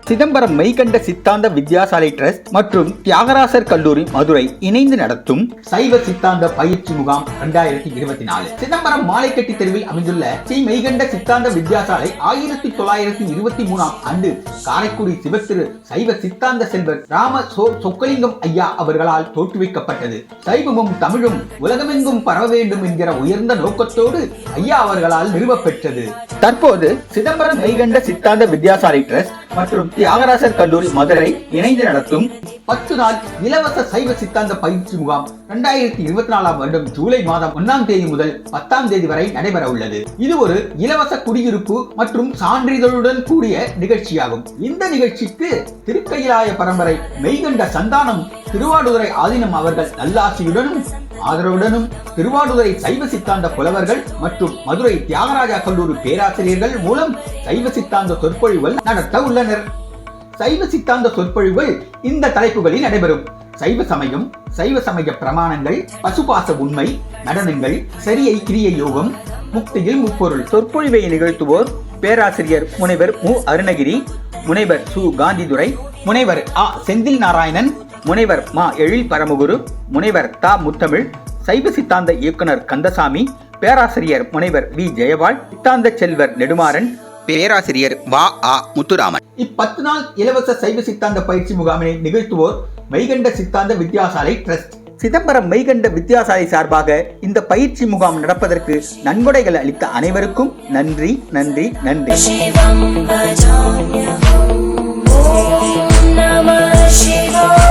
சிதம்பரம் மெய்கண்ட சித்தாந்த வித்யாசாலை டிரஸ்ட் மற்றும் தியாகராசர் கல்லூரி மதுரை இணைந்து நடத்தும் சைவ சித்தாந்த பயிற்சி முகாம் 2024. சிதம்பரம் மாலைக்கட்டி தெருவில் அமைந்துள்ள ஸ்ரீ மெய்கண்ட சித்தாந்த வித்யாசாலை 1923 ஆண்டு காரைக்குடி சிவத்திரு சைவ சித்தாந்த செல்வர் ராம சொக்கலிங்கம் ஐயா அவர்களால் தோற்றுவிக்கப்பட்டது. சைவமும் தமிழும் உலகமெங்கும் பரவ வேண்டும் என்கிற உயர்ந்த நோக்கத்தோடு ஐயா அவர்களால் நிறுவப்பெற்றது. தற்போது சிதம்பரம் மெய்கண்ட சித்தாந்த வித்யாசாலை டிரஸ்ட் மற்றும் தியாகராசர் கல்லூரி மதுரை இணைந்து நடத்தும் 10 நாள் இலவச சைவ சித்தாந்த பயிற்சி முகாம் 2024 வருடம் ஜூலை மாதம் 1ஆம் தேதி முதல் 10ஆம் தேதி வரை நடைபெற உள்ளது. இது ஒரு இலவச குடியிருப்பு மற்றும் சான்றிதழுடன் கூடிய நிகழ்ச்சியாகும். இந்த நிகழ்ச்சிக்கு திருக்கையிலாய பரம்பரை மெய்கண்ட சந்தானம் திருவாடுதுறை ஆதீனம் அவர்கள் நல்லாசியுடனும் ஆதரவுடனும் திருவாடுதுறை சைவ சித்தாந்த புலவர்கள் மற்றும் மதுரை தியாகராஜா கல்லூரி பேராசிரியர்கள் மூலம் சைவ சித்தாந்த சொற்பொழிவுகள் நடத்த உள்ளனர். சைவ சித்தாந்த சொற்பொழிவுகள் இந்த தலைப்புகளில் நடைபெறும்: சைவ சமயம், சைவ சமய பிரமாணங்கள், பசுபாச உண்மை, நடனங்கள், சரியை கிரிய யோகம், முக்தியில் முப்பொருள். சொற்பொழிவை நிகழ்த்துவோர் பேராசிரியர் முனைவர் மு அருணகிரி, முனைவர் சு காந்திதுரை, முனைவர் ஆ செந்தில் நாராயணன், முனைவர் மா எழில் பரமகுரு, முனைவர் தா முத்தமிழ், சைவ சித்தாந்த இயக்குனர் கந்தசாமி, பேராசிரியர் முனைவர் வி ஜெயபால், சித்தாந்த செல்வர் நெடுமாறன், பேராசிரியர் வா ஆ முத்துராமன். 10 நாள் இலவச சைவ சித்தாந்த பயிற்சி முகாமினை நிகழ்த்துவோர் மெய்கண்ட சித்தாந்த வித்யாசாலை டிரஸ்ட். சிதம்பரம் மெய்கண்ட வித்யாசாலை சார்பாக இந்த பயிற்சி முகாம் நடப்பதற்கு நன்கொடைகள் அளித்த அனைவருக்கும் நன்றி நன்றி நன்றி. Shivam